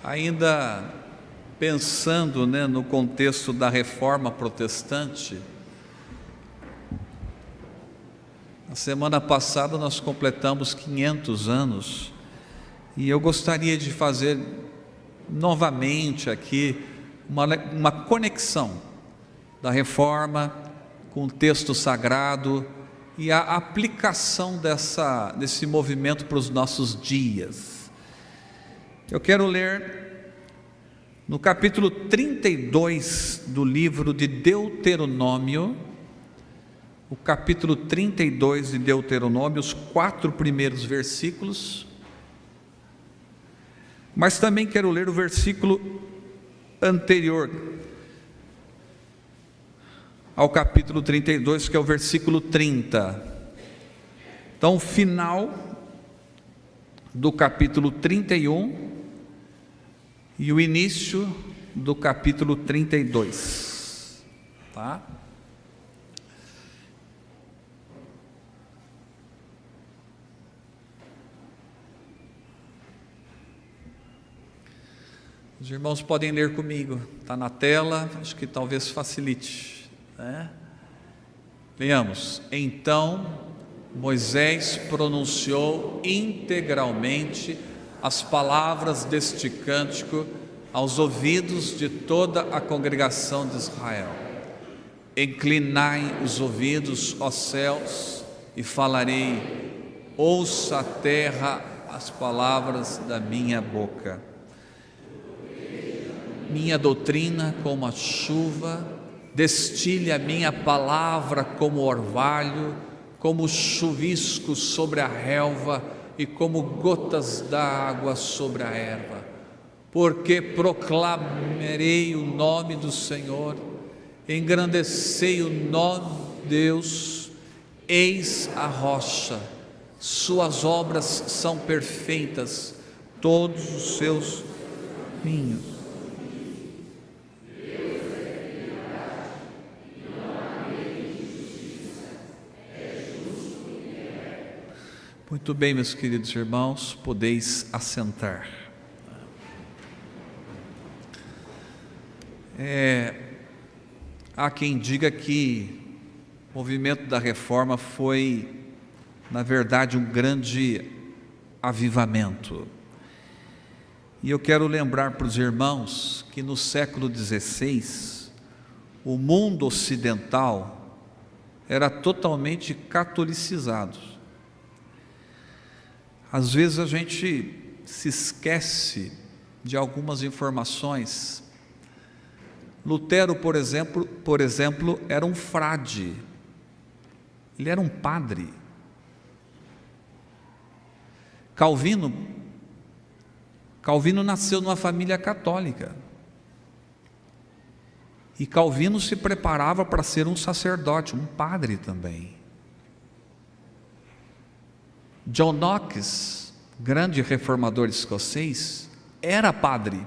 Ainda pensando, no contexto da Reforma Protestante, na semana passada nós completamos 500 anos e eu gostaria de fazer novamente aqui uma conexão da Reforma com o texto sagrado e a aplicação desse movimento para os nossos dias. Eu quero ler no capítulo 32 do livro de Deuteronômio, o capítulo 32 de Deuteronômio, os 4 primeiros versículos, mas também quero ler o versículo anterior ao capítulo 32, que é o versículo 30. Então, o final do capítulo 31 e o início do capítulo 32, tá? Os irmãos podem ler comigo, está na tela, acho que talvez facilite, né? Leamos. Então Moisés pronunciou integralmente as palavras deste cântico aos ouvidos de toda a congregação de Israel. Inclinai os ouvidos, ó céus, e falarei, ouça a terra as palavras da minha boca. Minha doutrina como a chuva, destile a minha palavra como orvalho, como chuvisco sobre a relva e como gotas d'água sobre a erva. Porque proclamarei o nome do Senhor, engrandecei o nome de Deus. Eis a rocha, suas obras são perfeitas, todos os seus caminhos. Muito bem, meus queridos irmãos, podeis assentar. Há quem diga que o movimento da Reforma foi, na verdade, um grande avivamento. E eu quero lembrar para os irmãos que no século XVI, o mundo ocidental era totalmente catolicizado. Às vezes a gente se esquece de algumas informações. Lutero, por exemplo, era um frade, ele era um padre. Calvino nasceu numa família católica, e Calvino se preparava para ser um sacerdote, um padre também. John Knox, grande reformador escocês, era padre.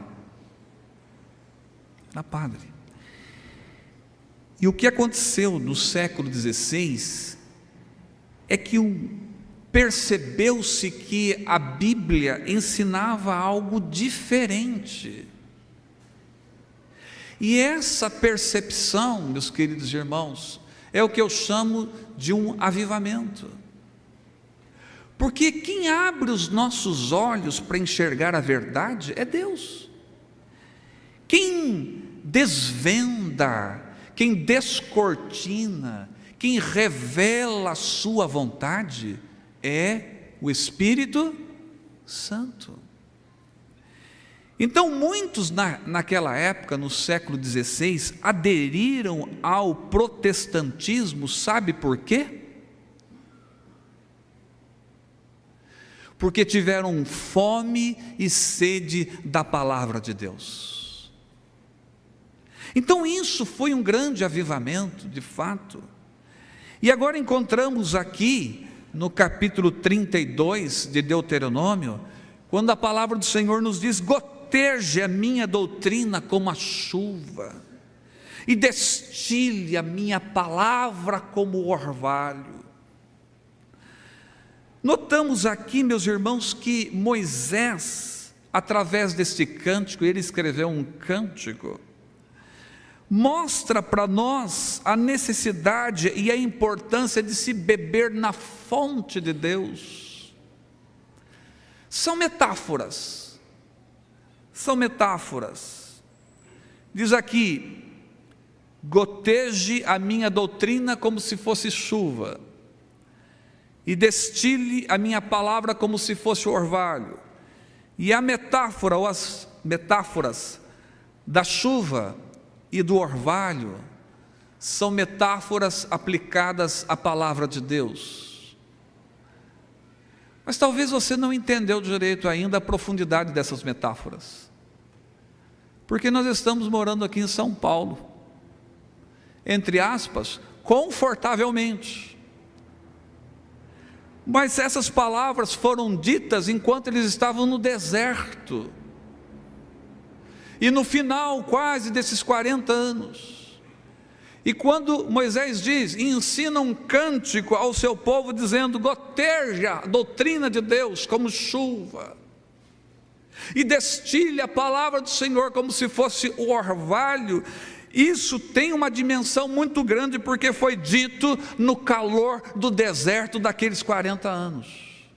E o que aconteceu no século XVI é que percebeu-se que a Bíblia ensinava algo diferente. E essa percepção, meus queridos irmãos, é o que eu chamo de um avivamento. Porque quem abre os nossos olhos para enxergar a verdade é Deus. Quem desvenda, quem descortina, quem revela a sua vontade é o Espírito Santo. Então muitos naquela época, no século XVI, aderiram ao protestantismo, sabe por quê? Porque tiveram fome e sede da palavra de Deus. Então isso foi um grande avivamento, de fato. E agora encontramos aqui, no capítulo 32 de Deuteronômio, quando a palavra do Senhor nos diz, goteje a minha doutrina como a chuva, e destile a minha palavra como orvalho. Notamos aqui, meus irmãos, que Moisés através deste cântico, ele escreveu um cântico, mostra para nós a necessidade e a importância de se beber na fonte de Deus. São metáforas, diz aqui, goteje a minha doutrina como se fosse chuva, e destile a minha palavra como se fosse orvalho. E a metáfora, ou as metáforas da chuva e do orvalho, são metáforas aplicadas à palavra de Deus. Mas talvez você não entendeu direito ainda a profundidade dessas metáforas, porque nós estamos morando aqui em São Paulo, entre aspas, confortavelmente. Mas essas palavras foram ditas enquanto eles estavam no deserto. E no final quase desses 40 anos. E quando Moisés diz, ensina um cântico ao seu povo dizendo, goteja a doutrina de Deus como chuva. E destile a palavra do Senhor como se fosse o orvalho. Isso tem uma dimensão muito grande, porque foi dito no calor do deserto daqueles 40 anos.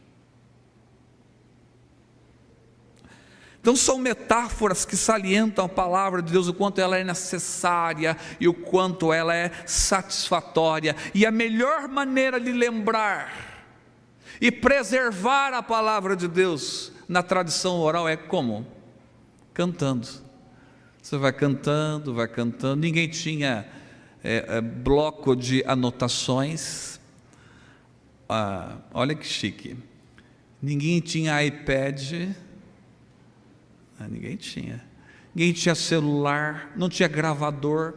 Então são metáforas que salientam a palavra de Deus, o quanto ela é necessária e o quanto ela é satisfatória. E a melhor maneira de lembrar e preservar a palavra de Deus na tradição oral é como? Cantando. Você vai cantando, ninguém tinha bloco de anotações, olha que chique, ninguém tinha iPad, ninguém tinha celular, não tinha gravador.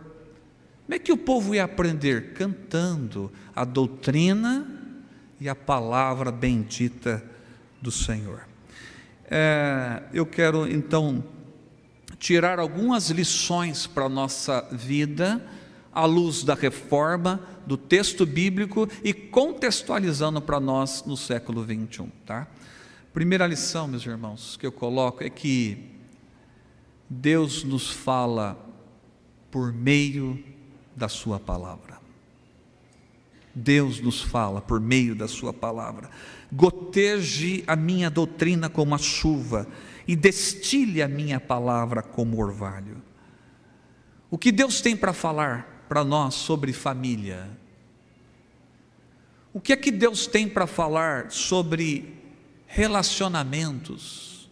Como é que o povo ia aprender? Cantando a doutrina e a palavra bendita do Senhor. Eu quero então tirar algumas lições para a nossa vida, à luz da reforma, do texto bíblico e contextualizando para nós no século 21, tá? Primeira lição, meus irmãos, que eu coloco é que Deus nos fala por meio da sua palavra. Deus nos fala por meio da sua palavra. Goteje a minha doutrina como a chuva, e destile a minha palavra como orvalho. O que Deus tem para falar para nós sobre família? O que é que Deus tem para falar sobre relacionamentos?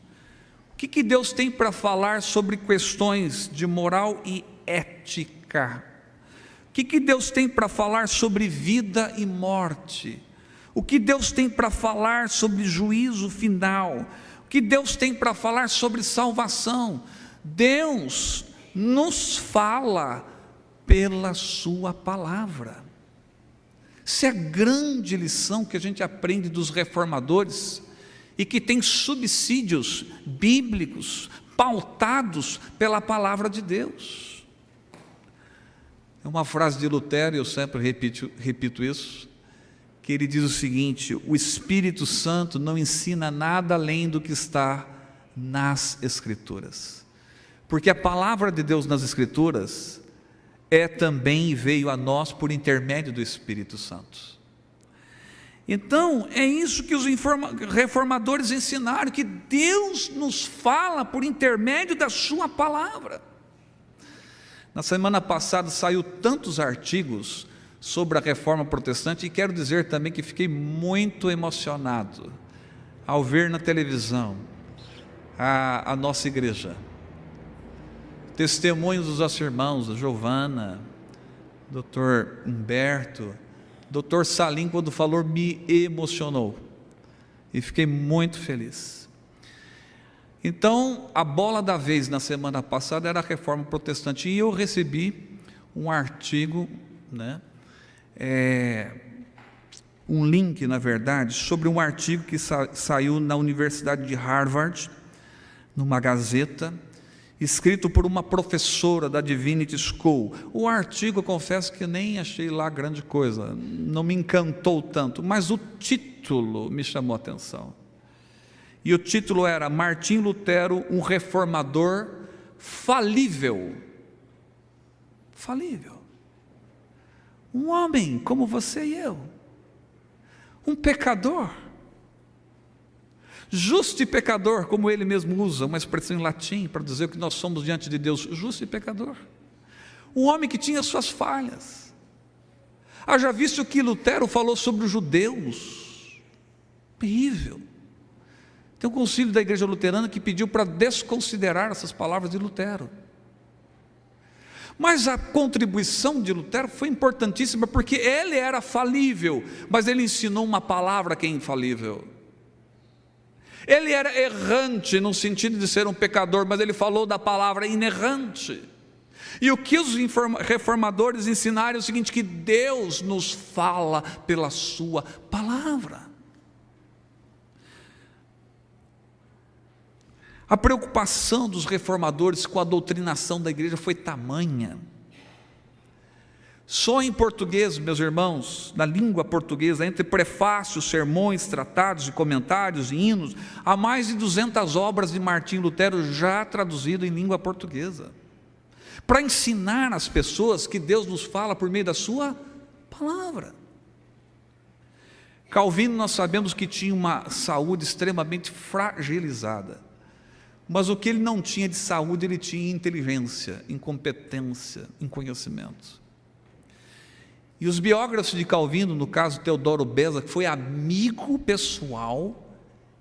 O que Deus tem para falar sobre questões de moral e ética? O que Deus tem para falar sobre vida e morte? O que Deus tem para falar sobre juízo final? O que Deus tem para falar sobre salvação? Deus nos fala pela sua palavra. Essa é a grande lição que a gente aprende dos reformadores e que tem subsídios bíblicos pautados pela palavra de Deus. É uma frase de Lutero, eu sempre repito isso, que ele diz o seguinte: o Espírito Santo não ensina nada além do que está nas Escrituras, porque a palavra de Deus nas Escrituras é também e veio a nós por intermédio do Espírito Santo. Então é isso que os reformadores ensinaram, que Deus nos fala por intermédio da sua palavra. Na semana passada saiu tantos artigos sobre a reforma protestante, e quero dizer também que fiquei muito emocionado ao ver na televisão a nossa igreja, testemunhos dos nossos irmãos, a Giovana, doutor Humberto, doutor Salim, quando falou, me emocionou, e fiquei muito feliz. Então, a bola da vez na semana passada era a reforma protestante, e eu recebi um artigo, um link, na verdade, sobre um artigo que saiu na Universidade de Harvard, numa gazeta, escrito por uma professora da Divinity School. O artigo, eu confesso que nem achei lá grande coisa, não me encantou tanto, mas o título me chamou a atenção. E o título era Martim Lutero, um reformador falível. Falível. Um homem como você e eu. Um pecador. Justo e pecador, como ele mesmo usa, uma expressão em latim para dizer o que nós somos diante de Deus, justo e pecador. Um homem que tinha suas falhas. Haja visto o que Lutero falou sobre os judeus. Terrível. Tem um concílio da igreja luterana que pediu para desconsiderar essas palavras de Lutero. Mas a contribuição de Lutero foi importantíssima, porque ele era falível, mas ele ensinou uma palavra que é infalível. Ele era errante no sentido de ser um pecador, mas ele falou da palavra inerrante. E o que os reformadores ensinaram é o seguinte, que Deus nos fala pela sua palavra. A preocupação dos reformadores com a doutrinação da igreja foi tamanha. Só em português, meus irmãos, na língua portuguesa, entre prefácios, sermões, tratados e comentários e hinos, há mais de 200 obras de Martim Lutero já traduzidas em língua portuguesa, para ensinar às pessoas que Deus nos fala por meio da sua palavra. Calvino, nós sabemos que tinha uma saúde extremamente fragilizada, mas o que ele não tinha de saúde, ele tinha em inteligência, em competência, em conhecimento. E os biógrafos de Calvino, no caso Teodoro Beza, que foi amigo pessoal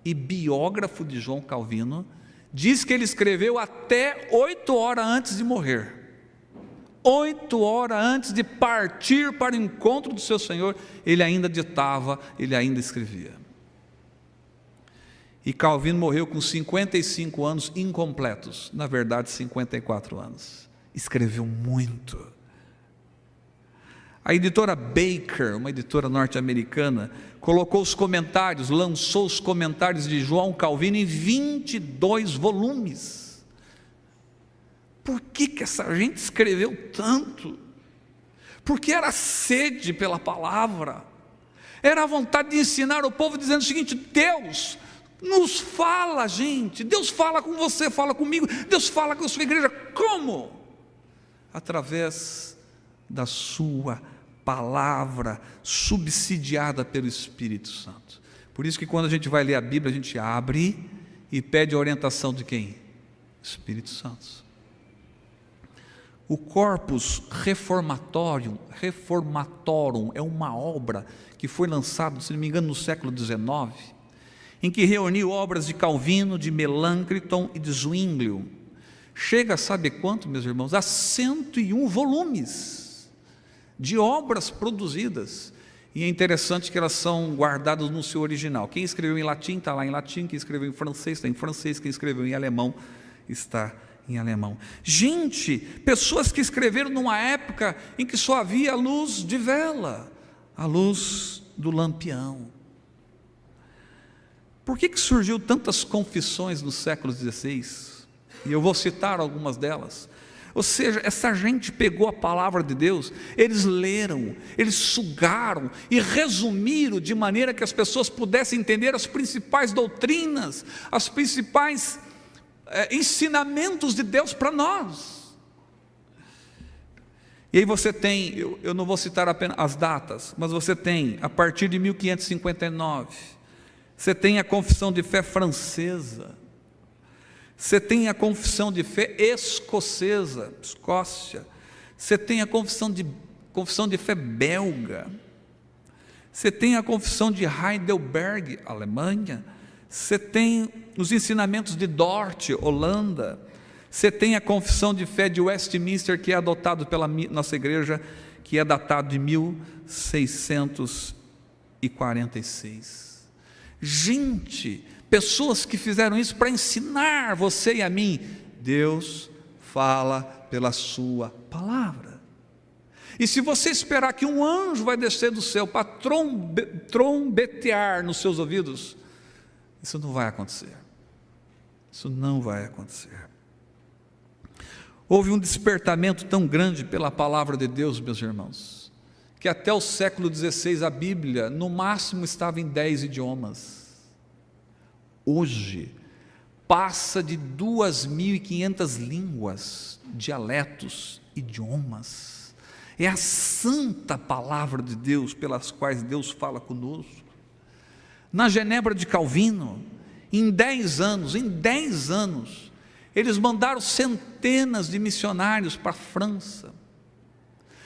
e biógrafo de João Calvino, diz que ele escreveu até 8 horas antes de morrer. 8 horas antes de partir para o encontro do seu Senhor, ele ainda ditava, ele ainda escrevia. E Calvino morreu com 55 anos incompletos, na verdade 54 anos. Escreveu muito. A editora Baker, uma editora norte-americana, colocou os comentários, lançou os comentários de João Calvino em 22 volumes. Por que essa gente escreveu tanto? Porque era sede pela palavra, era a vontade de ensinar o povo, dizendo o seguinte: Deus nos fala, gente, Deus fala com você, fala comigo, Deus fala com a sua igreja. Como? Através da sua palavra, subsidiada pelo Espírito Santo. Por isso que quando a gente vai ler a Bíblia, a gente abre e pede a orientação de quem? Espírito Santo. O Corpus Reformatorum é uma obra que foi lançada, se não me engano, no século XIX, em que reuniu obras de Calvino, de Melanchthon e de Zwinglio. Chega a saber quanto, meus irmãos? A 101 volumes de obras produzidas. E é interessante que elas são guardadas no seu original. Quem escreveu em latim está lá em latim, quem escreveu em francês está em francês, quem escreveu em alemão está em alemão. Gente, pessoas que escreveram numa época em que só havia a luz de vela, a luz do lampião. Por que surgiu tantas confissões no século XVI? E eu vou citar algumas delas. Ou seja, essa gente pegou a palavra de Deus, eles leram, eles sugaram e resumiram de maneira que as pessoas pudessem entender as principais doutrinas, as principais ensinamentos de Deus para nós. E aí você tem, eu não vou citar apenas as datas, mas você tem, a partir de 1559, você tem a confissão de fé francesa, você tem a confissão de fé escocesa, Escócia, você tem a confissão de fé belga, você tem a confissão de Heidelberg, Alemanha, você tem os ensinamentos de Dort, Holanda, você tem a confissão de fé de Westminster, que é adotado pela nossa igreja, que é datado de 1646. Gente, pessoas que fizeram isso para ensinar você e a mim. Deus fala pela sua palavra. E se você esperar que um anjo vai descer do céu para trombetear nos seus ouvidos, isso não vai acontecer. Isso não vai acontecer. Houve um despertamento tão grande pela palavra de Deus, meus irmãos, que até o século XVI a Bíblia no máximo estava em 10 idiomas. hoje passa de 2.500 línguas, dialetos, idiomas. É a santa palavra de Deus pelas quais Deus fala conosco. Na Genebra de Calvino, em 10 anos, eles mandaram centenas de missionários para a França.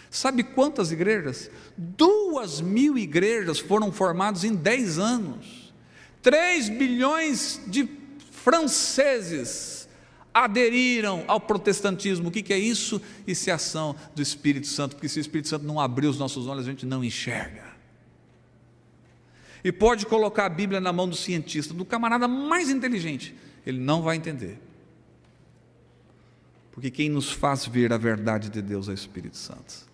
Sabe quantas igrejas? 2.000 igrejas foram formadas em 10 anos. 3 bilhões de franceses aderiram ao protestantismo. O que é isso? Isso é ação do Espírito Santo, porque se o Espírito Santo não abrir os nossos olhos, a gente não enxerga. E pode colocar a Bíblia na mão do cientista, do camarada mais inteligente, ele não vai entender. Porque quem nos faz ver a verdade de Deus é o Espírito Santo.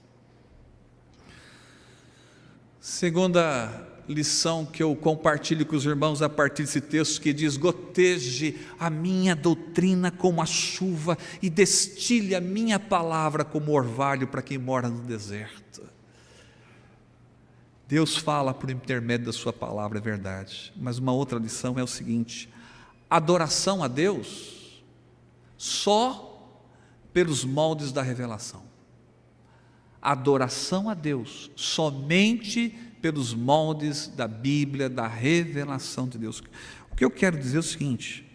Segunda lição que eu compartilho com os irmãos a partir desse texto, que diz: goteje a minha doutrina como a chuva e destile a minha palavra como orvalho para quem mora no deserto. Deus fala por intermédio da sua palavra, é verdade, mas uma outra lição é o seguinte: adoração a Deus só pelos moldes da revelação. Adoração a Deus somente pelos moldes da Bíblia, da revelação de Deus. O que eu quero dizer é o seguinte: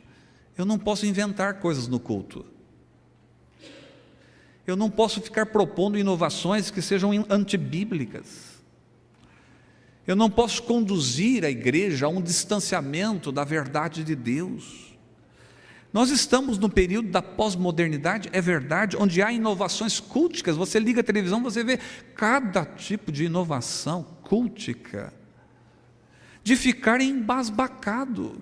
eu não posso inventar coisas no culto, eu não posso ficar propondo inovações que sejam antibíblicas, eu não posso conduzir a igreja a um distanciamento da verdade de Deus. Nós estamos no período da pós-modernidade, é verdade, onde há inovações culticas. Você liga a televisão, você vê cada tipo de inovação cultica, de ficar embasbacado,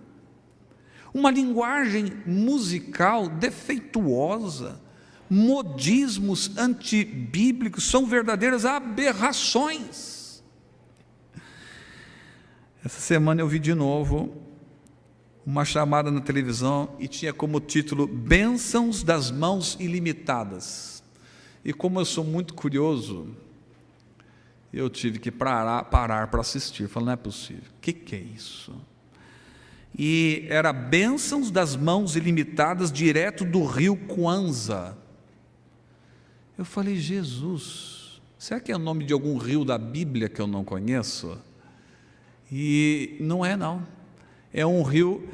uma linguagem musical defeituosa, modismos antibíblicos, são verdadeiras aberrações. Essa semana eu vi de novo uma chamada na televisão e tinha como título: Bênçãos das Mãos Ilimitadas. E como eu sou muito curioso, eu tive que parar para assistir. Falei, não é possível, o que é isso? E era bênçãos das mãos ilimitadas direto do rio Kwanza. Eu falei, Jesus, será que é o nome de algum rio da Bíblia que eu não conheço? E não é não, é um rio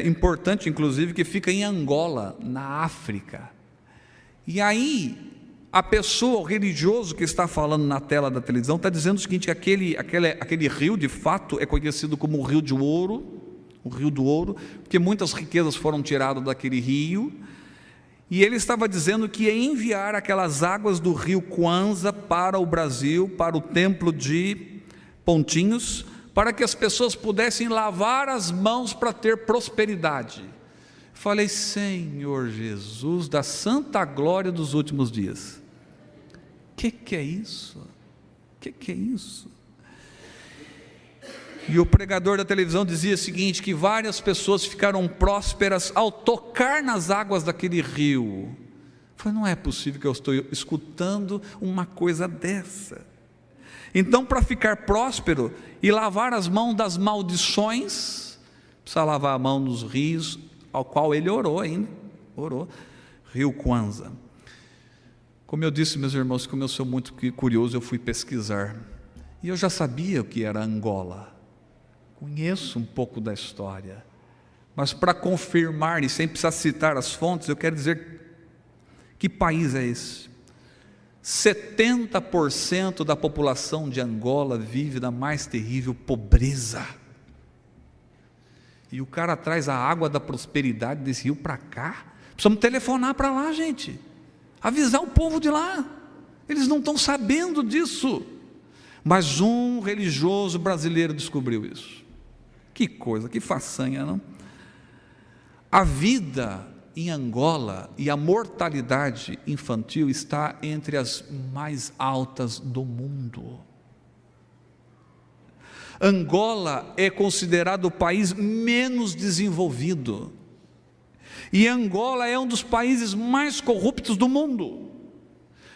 importante, inclusive, que fica em Angola, na África. E aí, a pessoa, o religioso que está falando na tela da televisão, está dizendo o seguinte: aquele rio, de fato, é conhecido como o Rio de Ouro, o Rio do Ouro, porque muitas riquezas foram tiradas daquele rio, e ele estava dizendo que ia enviar aquelas águas do rio Kwanza para o Brasil, para o templo de Pontinhos, para que as pessoas pudessem lavar as mãos para ter prosperidade. Falei, Senhor Jesus, da santa glória dos últimos dias, que é isso? Que é isso? E o pregador da televisão dizia o seguinte, que várias pessoas ficaram prósperas ao tocar nas águas daquele rio. Falei, não é possível que eu estou escutando uma coisa dessa. Então, para ficar próspero e lavar as mãos das maldições, precisa lavar a mão nos rios, ao qual ele orou ainda, rio Kwanza. Como eu disse, meus irmãos, como eu sou muito curioso, eu fui pesquisar, e eu já sabia o que era Angola, conheço um pouco da história, mas para confirmar, e sem precisar citar as fontes, eu quero dizer, que país é esse? 70% da população de Angola vive na mais terrível pobreza, e o cara traz a água da prosperidade desse rio para cá. Precisamos telefonar para lá, gente, avisar o povo de lá, eles não estão sabendo disso, mas um religioso brasileiro descobriu isso. Que coisa, que façanha, não? A vida em Angola e a mortalidade infantil está entre as mais altas do mundo. Angola é considerado o país menos desenvolvido, e Angola é um dos países mais corruptos do mundo,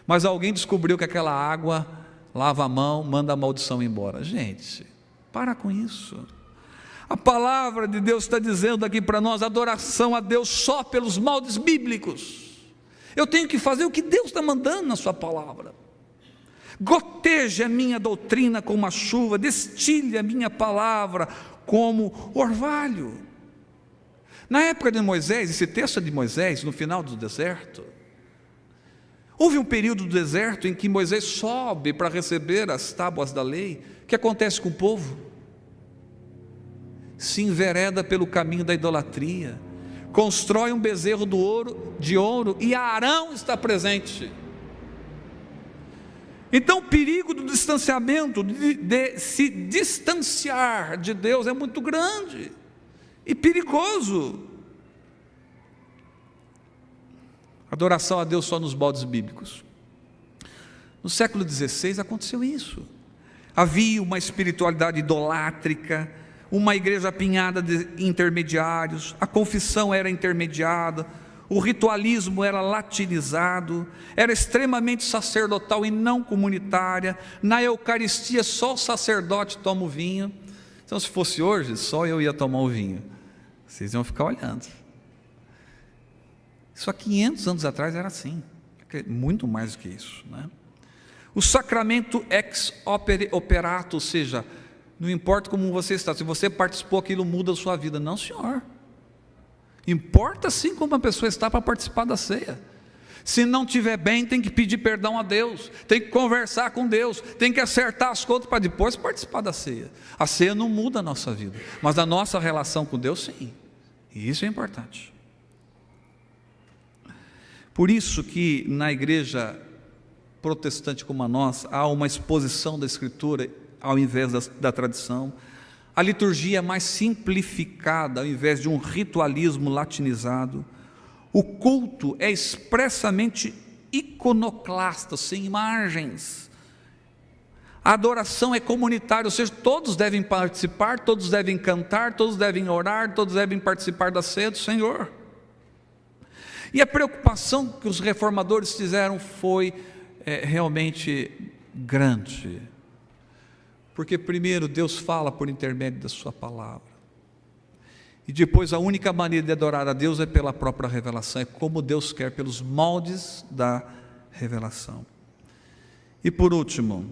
mas alguém descobriu que aquela água lava a mão, manda a maldição embora. Gente, para com isso. A palavra de Deus está dizendo aqui para nós: adoração a Deus só pelos moldes bíblicos. Eu tenho que fazer o que Deus está mandando na sua palavra. Goteje a minha doutrina como a chuva, destile a minha palavra como orvalho. Na época de Moisés, esse texto é de Moisés, no final do deserto. Houve um período do deserto em que Moisés sobe para receber as tábuas da lei. O que acontece com o povo? Se envereda pelo caminho da idolatria, constrói um bezerro de ouro, e Arão está presente. Então o perigo do distanciamento, de se distanciar de Deus, é muito grande e perigoso. Adoração a Deus só nos moldes bíblicos. No século XVI aconteceu isso. Havia uma espiritualidade idolátrica, uma igreja apinhada de intermediários, a confissão era intermediada, o ritualismo era latinizado, era extremamente sacerdotal e não comunitária. Na Eucaristia só o sacerdote toma o vinho. Então, se fosse hoje, só eu ia tomar o vinho, vocês iam ficar olhando. Isso há 500 anos atrás era assim, muito mais do que isso, né? O sacramento ex opere operato, ou seja, não importa como você está, se você participou, aquilo muda a sua vida. Não, senhor. Importa sim como a pessoa está para participar da ceia. Se não estiver bem, tem que pedir perdão a Deus, tem que conversar com Deus, tem que acertar as contas para depois participar da ceia. A ceia não muda a nossa vida, mas a nossa relação com Deus sim, e isso é importante. Por isso que na igreja protestante como a nossa, há uma exposição da Escritura ao invés da tradição. A liturgia é mais simplificada, ao invés de um ritualismo latinizado. O culto é expressamente iconoclasta, sem imagens. A adoração é comunitária, ou seja, todos devem participar, todos devem cantar, todos devem orar, todos devem participar da ceia do Senhor. E a preocupação que os reformadores fizeram foi realmente grande. Porque primeiro Deus fala por intermédio da sua palavra, e depois a única maneira de adorar a Deus é pela própria revelação, é como Deus quer, pelos moldes da revelação. E por último,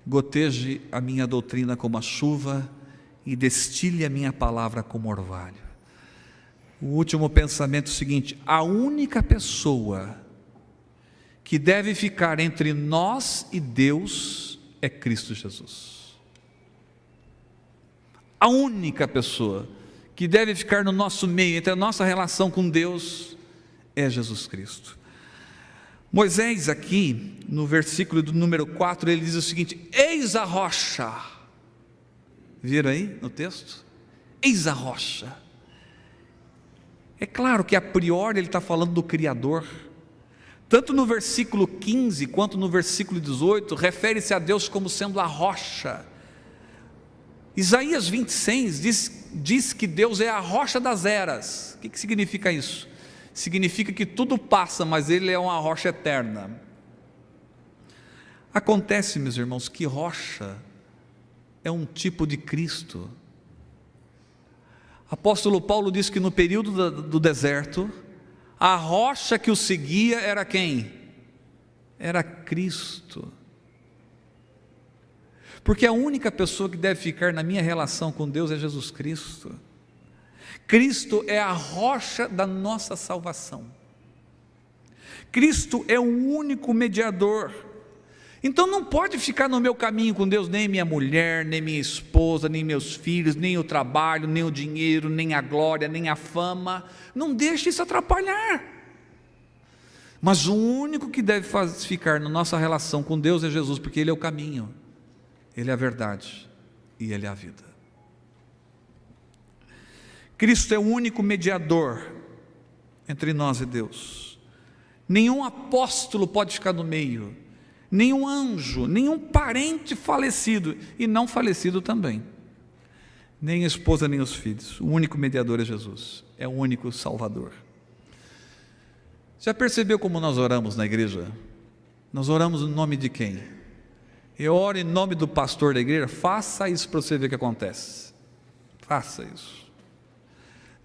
goteje a minha doutrina como a chuva e destile a minha palavra como orvalho. O último pensamento é o seguinte: a única pessoa que deve ficar entre nós e Deus é Cristo Jesus. A única pessoa que deve ficar no nosso meio, entre a nossa relação com Deus, é Jesus Cristo. Moisés aqui, no versículo do número 4, ele diz o seguinte: eis a rocha. Viram aí no texto? Eis a rocha. É claro que a priori ele está falando do Criador. Tanto no versículo 15 quanto no versículo 18, refere-se a Deus como sendo a rocha. Isaías 26 diz que Deus é a rocha das eras. O que significa isso? Significa que tudo passa, mas Ele é uma rocha eterna. Acontece, meus irmãos, que rocha é um tipo de Cristo. Apóstolo Paulo diz que no período do deserto, a rocha que o seguia era quem? Era Cristo. Porque a única pessoa que deve ficar na minha relação com Deus é Jesus Cristo. Cristo é a rocha da nossa salvação. Cristo é o único mediador. Então não pode ficar no meu caminho com Deus nem minha mulher, nem minha esposa, nem meus filhos, nem o trabalho, nem o dinheiro, nem a glória, nem a fama. Não deixe isso atrapalhar. Mas o único que deve ficar na nossa relação com Deus é Jesus, porque Ele é o caminho, Ele é a verdade e Ele é a vida. Cristo é o único mediador entre nós e Deus. Nenhum apóstolo pode ficar no meio, nenhum anjo, nenhum parente falecido e não falecido também, nem a esposa nem os filhos. O único mediador é Jesus, é o único Salvador. Já percebeu como nós oramos na igreja? Nós oramos no nome de quem? Eu oro em nome do pastor da igreja. Faça isso para você ver o que acontece. Faça isso.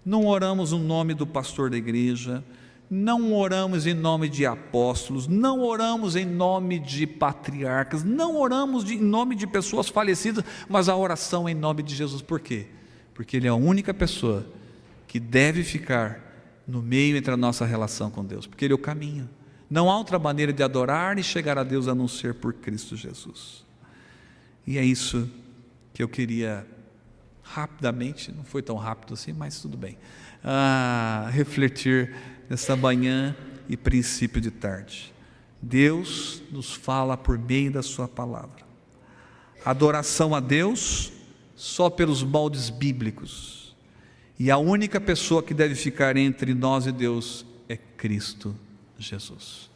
Não oramos no nome do pastor da igreja, não oramos em nome de apóstolos, não oramos em nome de patriarcas, não oramos em nome de pessoas falecidas, mas a oração é em nome de Jesus. Por quê? Porque Ele é a única pessoa que deve ficar no meio entre a nossa relação com Deus, porque Ele é o caminho. Não há outra maneira de adorar e chegar a Deus a não ser por Cristo Jesus. E é isso que eu queria rapidamente, não foi tão rápido assim, mas tudo bem, refletir nessa manhã e princípio de tarde. Deus nos fala por meio da sua palavra. Adoração a Deus só pelos moldes bíblicos, e a única pessoa que deve ficar entre nós e Deus é Cristo Jesus.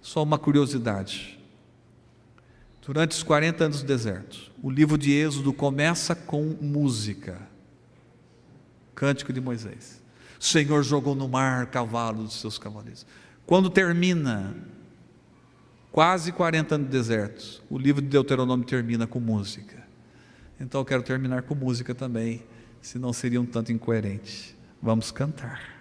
Só uma curiosidade: durante os 40 anos do deserto, o livro de Êxodo começa com música, Cântico de Moisés. O Senhor jogou no mar cavalo dos seus cavaleiros. Quando termina, quase 40 anos de deserto, o livro de Deuteronômio termina com música. Então eu quero terminar com música também, senão seria um tanto incoerente. Vamos cantar.